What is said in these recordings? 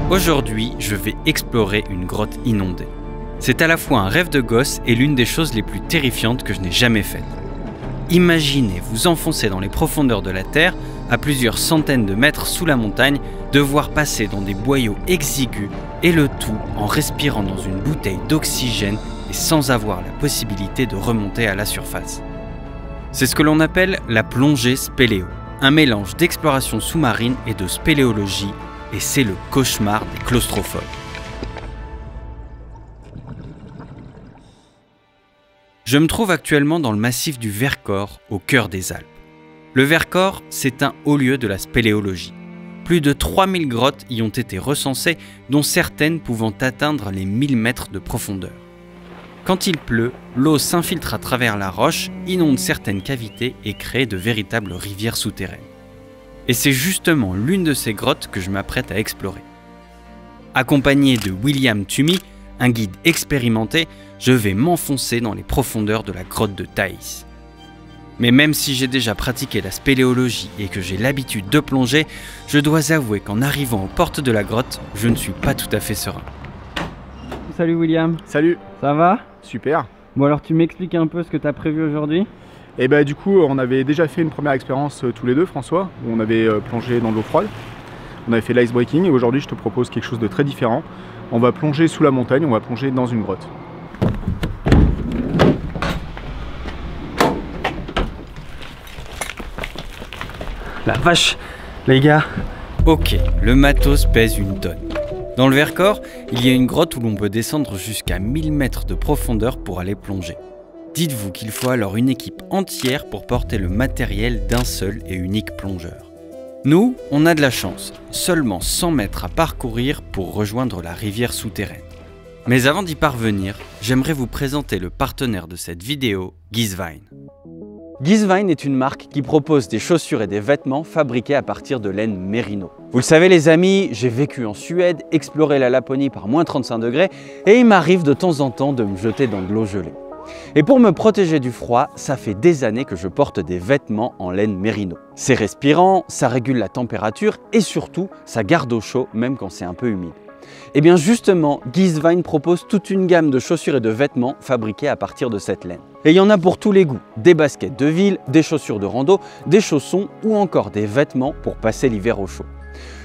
Aujourd'hui, je vais explorer une grotte inondée. C'est à la fois un rêve de gosse et l'une des choses les plus terrifiantes que je n'ai jamais faites. Imaginez vous enfoncer dans les profondeurs de la Terre, à plusieurs centaines de mètres sous la montagne, devoir passer dans des boyaux exigus et le tout en respirant dans une bouteille d'oxygène et sans avoir la possibilité de remonter à la surface. C'est ce que l'on appelle la plongée spéléo, un mélange d'exploration sous-marine et de spéléologie, et c'est le cauchemar des claustrophobes. Je me trouve actuellement dans le massif du Vercors, au cœur des Alpes. Le Vercors, c'est un haut lieu de la spéléologie. Plus de 3000 grottes y ont été recensées, dont certaines pouvant atteindre les 1000 mètres de profondeur. Quand il pleut, l'eau s'infiltre à travers la roche, inonde certaines cavités et crée de véritables rivières souterraines. Et c'est justement l'une de ces grottes que je m'apprête à explorer. Accompagné de William Tumi, un guide expérimenté, je vais m'enfoncer dans les profondeurs de la grotte de Thaïs. Mais même si j'ai déjà pratiqué la spéléologie et que j'ai l'habitude de plonger, je dois avouer qu'en arrivant aux portes de la grotte, je ne suis pas tout à fait serein. Salut William. Salut. Ça va? Super. Bon alors tu m'expliques un peu ce que tu as prévu aujourd'hui? Et bah du coup on avait déjà fait une première expérience tous les deux, François, où on avait plongé dans de l'eau froide. On avait fait l'icebreaking et aujourd'hui je te propose quelque chose de très différent. On va plonger sous la montagne, on va plonger dans une grotte. La vache, les gars. Ok, le matos pèse une tonne. Dans le Vercors, il y a une grotte où l'on peut descendre jusqu'à 1000 mètres de profondeur pour aller plonger. Dites-vous qu'il faut alors une équipe entière pour porter le matériel d'un seul et unique plongeur. Nous, on a de la chance, seulement 100 mètres à parcourir pour rejoindre la rivière souterraine. Mais avant d'y parvenir, j'aimerais vous présenter le partenaire de cette vidéo, Gizvine. Gizvine est une marque qui propose des chaussures et des vêtements fabriqués à partir de laine mérino. Vous le savez les amis, j'ai vécu en Suède, exploré la Laponie par moins 35 degrés et il m'arrive de temps en temps de me jeter dans de l'eau gelée. Et pour me protéger du froid, ça fait des années que je porte des vêtements en laine mérino. C'est respirant, ça régule la température et surtout, ça garde au chaud même quand c'est un peu humide. Et bien justement, Gizvine propose toute une gamme de chaussures et de vêtements fabriqués à partir de cette laine. Et il y en a pour tous les goûts, des baskets de ville, des chaussures de rando, des chaussons ou encore des vêtements pour passer l'hiver au chaud.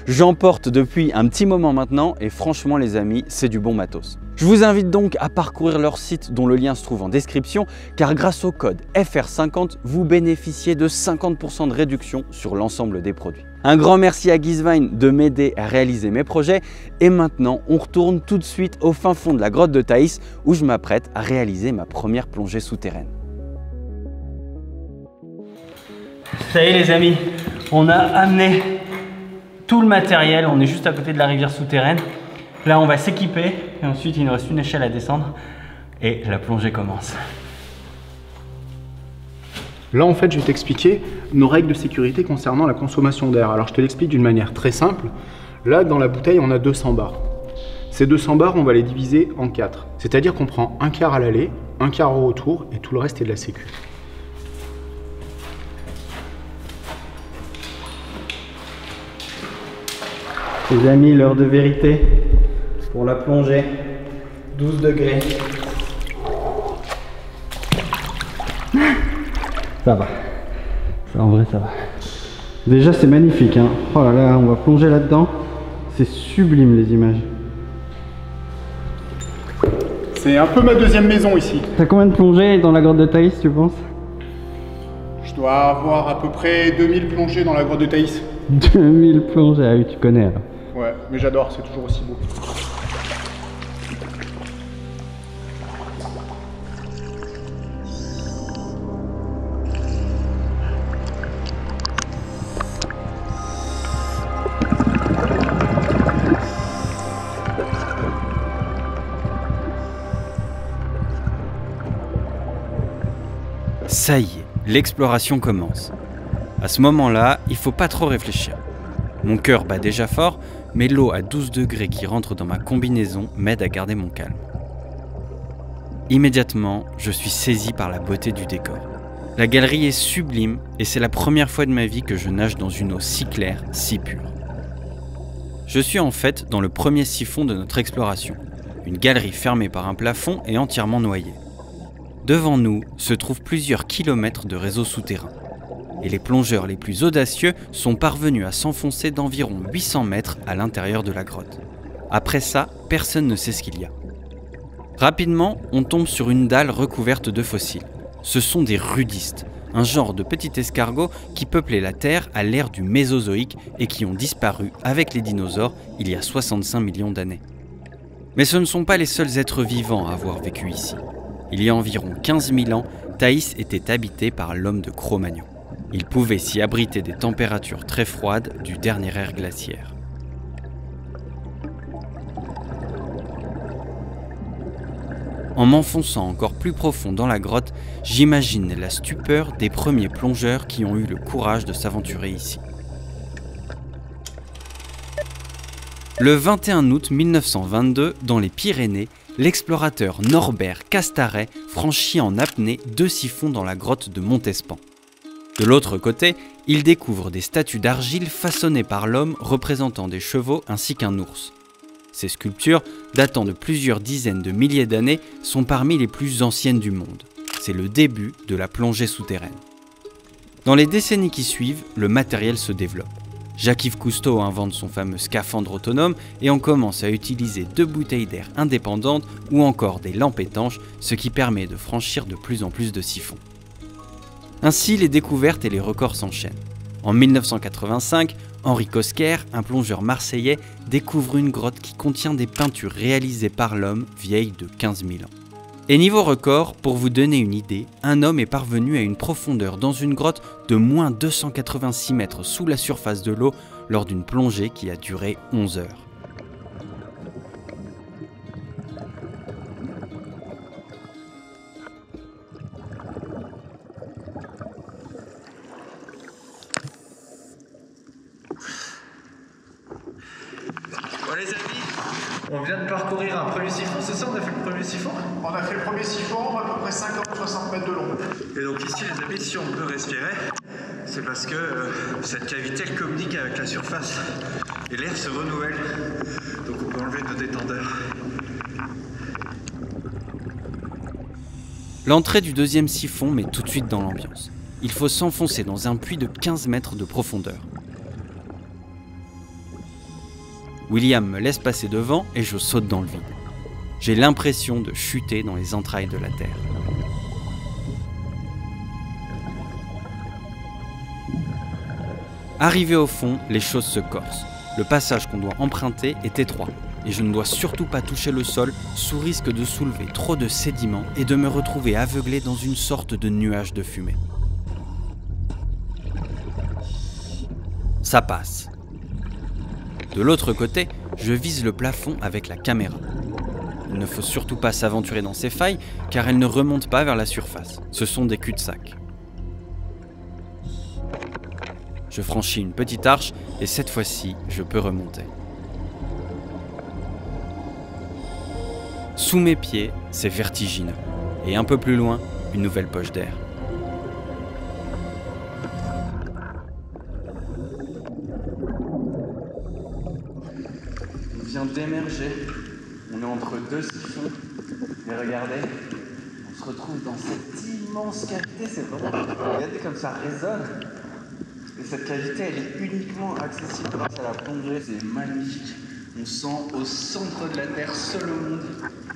J'en porte depuis un petit moment maintenant et franchement les amis, c'est du bon matos. Je vous invite donc à parcourir leur site dont le lien se trouve en description car grâce au code FR50, vous bénéficiez de 50% de réduction sur l'ensemble des produits. Un grand merci à Gizvine de m'aider à réaliser mes projets et maintenant on retourne tout de suite au fin fond de la grotte de Thaïs où je m'apprête à réaliser ma première plongée souterraine. Ça y est les amis, on a amené tout le matériel, on est juste à côté de la rivière souterraine. Là on va s'équiper et ensuite il nous reste une échelle à descendre et la plongée commence. Là en fait je vais t'expliquer nos règles de sécurité concernant la consommation d'air. Alors je te l'explique d'une manière très simple. Là dans la bouteille on a 200 bars. Ces 200 bars on va les diviser en 4. C'est-à-dire qu'on prend un quart à l'aller, un quart au retour et tout le reste est de la sécu. Les amis, l'heure de vérité pour la plongée, 12 degrés. Ça va, ça, en vrai ça va. Déjà c'est magnifique, hein. Oh là là, on va plonger là-dedans. C'est sublime les images. C'est un peu ma deuxième maison ici. T'as combien de plongées dans la grotte de Thaïs tu penses? Je dois avoir à peu près 2000 plongées dans la grotte de Thaïs. 2000 plongées, ah oui tu connais alors. Ouais, mais j'adore, c'est toujours aussi beau. Ça y est, l'exploration commence. À ce moment-là, il faut pas trop réfléchir. Mon cœur bat déjà fort, mais l'eau à 12 degrés qui rentre dans ma combinaison m'aide à garder mon calme. Immédiatement, je suis saisi par la beauté du décor. La galerie est sublime et c'est la première fois de ma vie que je nage dans une eau si claire, si pure. Je suis en fait dans le premier siphon de notre exploration, une galerie fermée par un plafond et entièrement noyée. Devant nous se trouvent plusieurs kilomètres de réseau souterrain, et les plongeurs les plus audacieux sont parvenus à s'enfoncer d'environ 800 mètres à l'intérieur de la grotte. Après ça, personne ne sait ce qu'il y a. Rapidement, on tombe sur une dalle recouverte de fossiles. Ce sont des rudistes, un genre de petit escargot qui peuplait la Terre à l'ère du Mésozoïque et qui ont disparu avec les dinosaures il y a 65 millions d'années. Mais ce ne sont pas les seuls êtres vivants à avoir vécu ici. Il y a environ 15 000 ans, Thaïs était habité par l'homme de Cro-Magnon. Il pouvait s'y abriter des températures très froides du dernier ère glaciaire. En m'enfonçant encore plus profond dans la grotte, j'imagine la stupeur des premiers plongeurs qui ont eu le courage de s'aventurer ici. Le 21 août 1922, dans les Pyrénées, l'explorateur Norbert Castaret franchit en apnée 2 siphons dans la grotte de Montespan. De l'autre côté, il découvre des statues d'argile façonnées par l'homme représentant des chevaux ainsi qu'un ours. Ces sculptures, datant de plusieurs dizaines de milliers d'années, sont parmi les plus anciennes du monde. C'est le début de la plongée souterraine. Dans les décennies qui suivent, le matériel se développe. Jacques-Yves Cousteau invente son fameux scaphandre autonome et on commence à utiliser 2 bouteilles d'air indépendantes ou encore des lampes étanches, ce qui permet de franchir de plus en plus de siphons. Ainsi, les découvertes et les records s'enchaînent. En 1985, Henri Cosquer, un plongeur marseillais, découvre une grotte qui contient des peintures réalisées par l'homme vieilles de 15 000 ans. Et niveau record, pour vous donner une idée, un homme est parvenu à une profondeur dans une grotte de moins 286 mètres sous la surface de l'eau lors d'une plongée qui a duré 11 heures. Bon les amis, on vient de parcourir un premier siphon, c'est ça, on a fait le premier siphon? On a fait le premier siphon, à peu près 50-60 mètres de long. Et donc ici les amis, si on peut respirer, c'est parce que cette cavité elle communique avec la surface et l'air se renouvelle. Donc on peut enlever nos détendeurs. L'entrée du deuxième siphon met tout de suite dans l'ambiance. Il faut s'enfoncer dans un puits de 15 mètres de profondeur. William me laisse passer devant et je saute dans le vide. J'ai l'impression de chuter dans les entrailles de la terre. Arrivé au fond, les choses se corsent. Le passage qu'on doit emprunter est étroit et je ne dois surtout pas toucher le sol sous risque de soulever trop de sédiments et de me retrouver aveuglé dans une sorte de nuage de fumée. Ça passe. De l'autre côté, je vise le plafond avec la caméra. Il ne faut surtout pas s'aventurer dans ces failles car elles ne remontent pas vers la surface. Ce sont des cul-de-sac. Je franchis une petite arche et cette fois-ci, je peux remonter. Sous mes pieds, c'est vertigineux. Et un peu plus loin, une nouvelle poche d'air. On vient d'émerger. On est entre 2 siphons. Et regardez, on se retrouve dans cette immense cavité. C'est vraiment... Regardez comme ça résonne. Et cette cavité, elle est uniquement accessible grâce à la plongée. C'est magnifique. On sent au centre de la Terre, seul au monde.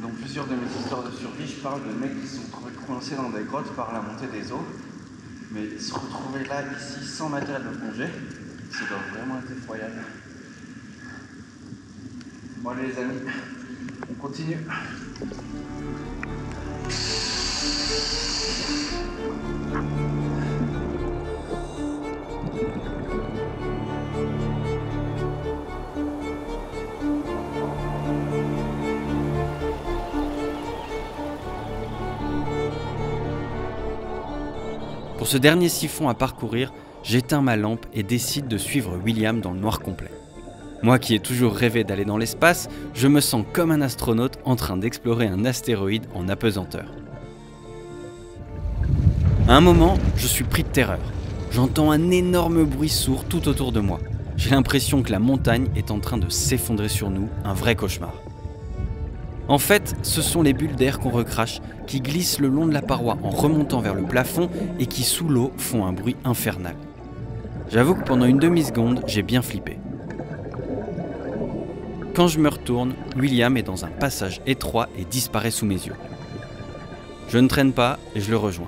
Dans plusieurs de mes histoires de survie, je parle de mecs qui se sont retrouvés coincés dans des grottes par la montée des eaux. Mais se retrouver là, ici, sans matériel de plongée, ça doit vraiment être effroyable. Bon allez les amis, on continue. Pour ce dernier siphon à parcourir, j'éteins ma lampe et décide de suivre William dans le noir complet. Moi qui ai toujours rêvé d'aller dans l'espace, je me sens comme un astronaute en train d'explorer un astéroïde en apesanteur. À un moment, je suis pris de terreur. J'entends un énorme bruit sourd tout autour de moi. J'ai l'impression que la montagne est en train de s'effondrer sur nous, un vrai cauchemar. En fait, ce sont les bulles d'air qu'on recrache qui glissent le long de la paroi en remontant vers le plafond et qui, sous l'eau, font un bruit infernal. J'avoue que pendant une demi-seconde, j'ai bien flippé. Quand je me retourne, William est dans un passage étroit et disparaît sous mes yeux. Je ne traîne pas et je le rejoins.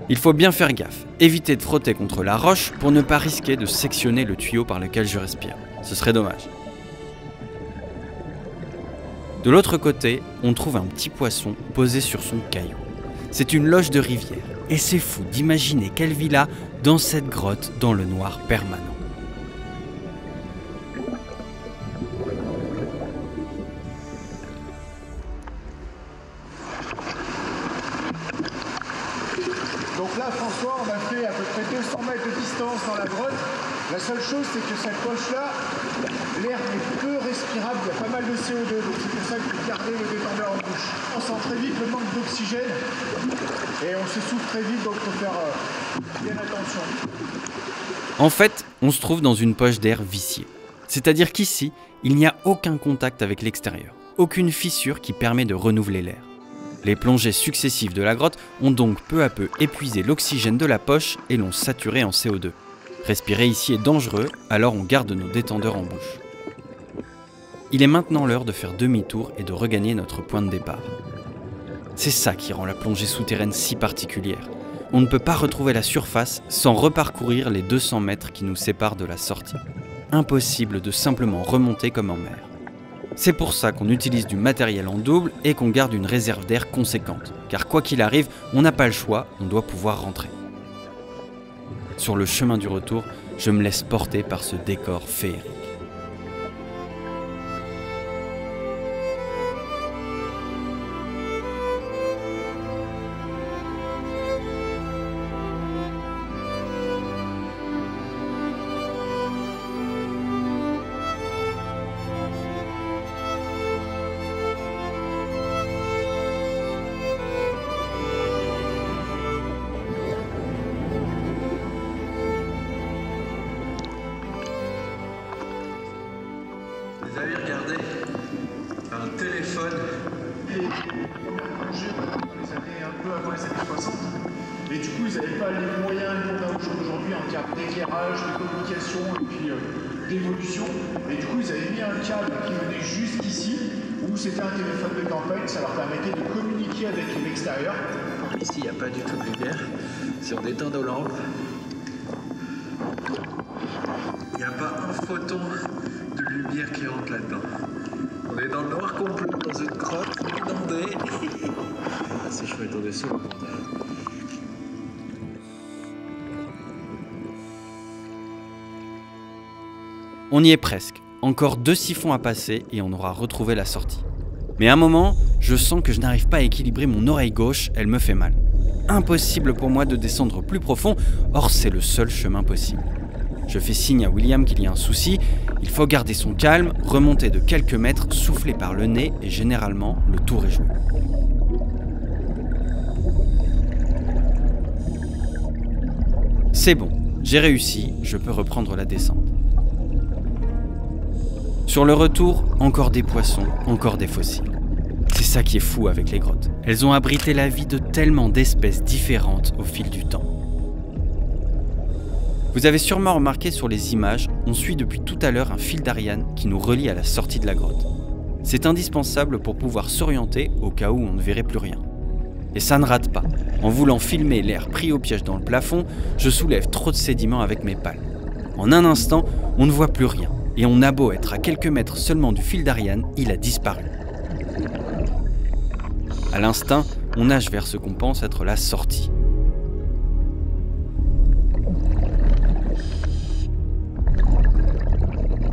Il faut bien faire gaffe, éviter de frotter contre la roche pour ne pas risquer de sectionner le tuyau par lequel je respire. Ce serait dommage. De l'autre côté, on trouve un petit poisson posé sur son caillou. C'est une loge de rivière, et c'est fou d'imaginer qu'elle vit là, dans cette grotte, dans le noir permanent. Donc là, François, on a fait à peu près 200 mètres de distance dans la grotte. La seule chose, c'est que cette poche-là, l'air est peu respirable, il y a pas mal de CO2, donc c'est pour ça qu'il faut garder le détendeur en bouche. On sent très vite le manque d'oxygène et on s'essouffle très vite, donc il faut faire bien attention. En fait, on se trouve dans une poche d'air viciée. C'est-à-dire qu'ici, il n'y a aucun contact avec l'extérieur, aucune fissure qui permet de renouveler l'air. Les plongées successives de la grotte ont donc peu à peu épuisé l'oxygène de la poche et l'ont saturé en CO2. Respirer ici est dangereux, alors on garde nos détendeurs en bouche. Il est maintenant l'heure de faire demi-tour et de regagner notre point de départ. C'est ça qui rend la plongée souterraine si particulière. On ne peut pas retrouver la surface sans reparcourir les 200 mètres qui nous séparent de la sortie. Impossible de simplement remonter comme en mer. C'est pour ça qu'on utilise du matériel en double et qu'on garde une réserve d'air conséquente, car quoi qu'il arrive, on n'a pas le choix, on doit pouvoir rentrer. Sur le chemin du retour, je me laisse porter par ce décor féerique. Vous avez regardé un téléphone Et on a plongé dans les années un peu avant les années 60. Et du coup, ils n'avaient pas les moyens qu'on a aujourd'hui en termes d'éclairage, de communication et puis d'évolution. Et du coup, ils avaient mis un câble qui venait jusqu'ici, où c'était un téléphone de campagne, ça leur permettait de communiquer avec l'extérieur. Ici, il n'y a pas du tout de lumière. Si on éteint nos lampes, il n'y a pas un photon de lumière qui rentre là-dedans. On est dans le noir complet, dans une grotte inondée. Ah, c'est chouette au-dessus, au contraire. On y est presque. Encore 2 siphons à passer et on aura retrouvé la sortie. Mais à un moment, je sens que je n'arrive pas à équilibrer mon oreille gauche, elle me fait mal. Impossible pour moi de descendre plus profond, or c'est le seul chemin possible. Je fais signe à William qu'il y a un souci, il faut garder son calme, remonter de quelques mètres, souffler par le nez et généralement, le tour est joué. C'est bon, j'ai réussi, je peux reprendre la descente. Sur le retour, encore des poissons, encore des fossiles. C'est ça qui est fou avec les grottes. Elles ont abrité la vie de tellement d'espèces différentes au fil du temps. Vous avez sûrement remarqué sur les images, on suit depuis tout à l'heure un fil d'Ariane qui nous relie à la sortie de la grotte. C'est indispensable pour pouvoir s'orienter au cas où on ne verrait plus rien. Et ça ne rate pas. En voulant filmer l'air pris au piège dans le plafond, je soulève trop de sédiments avec mes pales. En un instant, on ne voit plus rien. Et on a beau être à quelques mètres seulement du fil d'Ariane, il a disparu. À l'instinct, on nage vers ce qu'on pense être la sortie.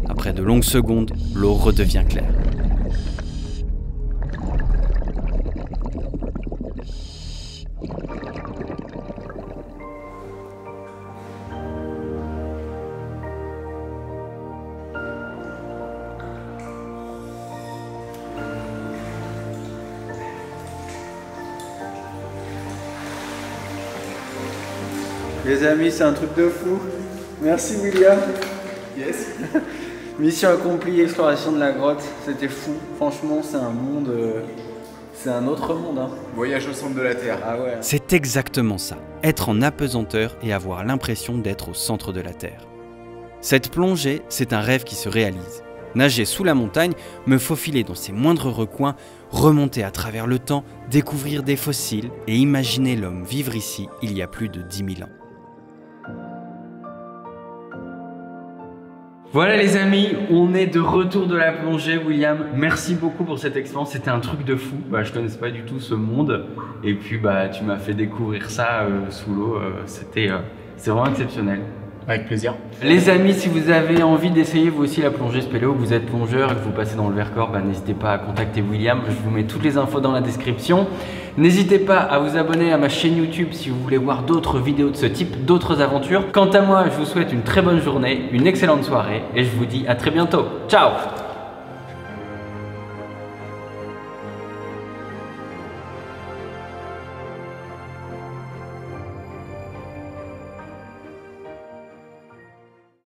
Après de longues secondes, l'eau redevient claire. Les amis, c'est un truc de fou. Merci William. Yes. Mission accomplie, exploration de la grotte. C'était fou. Franchement, c'est un monde... c'est un autre monde. Hein. Voyage au centre de la Terre. Ah ouais. C'est exactement ça, être en apesanteur et avoir l'impression d'être au centre de la Terre. Cette plongée, c'est un rêve qui se réalise. Nager sous la montagne, me faufiler dans ses moindres recoins, remonter à travers le temps, découvrir des fossiles et imaginer l'homme vivre ici il y a plus de 10 000 ans. Voilà les amis, on est de retour de la plongée. William, merci beaucoup pour cette expérience, c'était un truc de fou. Je connaissais pas du tout ce monde et puis tu m'as fait découvrir ça sous l'eau, c'est vraiment exceptionnel. Avec plaisir. Les amis, si vous avez envie d'essayer vous aussi la plongée spéléo, que vous êtes plongeur et que vous passez dans le Vercors, n'hésitez pas à contacter William, je vous mets toutes les infos dans la description. N'hésitez pas à vous abonner à ma chaîne YouTube si vous voulez voir d'autres vidéos de ce type, d'autres aventures. Quant à moi, je vous souhaite une très bonne journée, une excellente soirée et je vous dis à très bientôt. Ciao!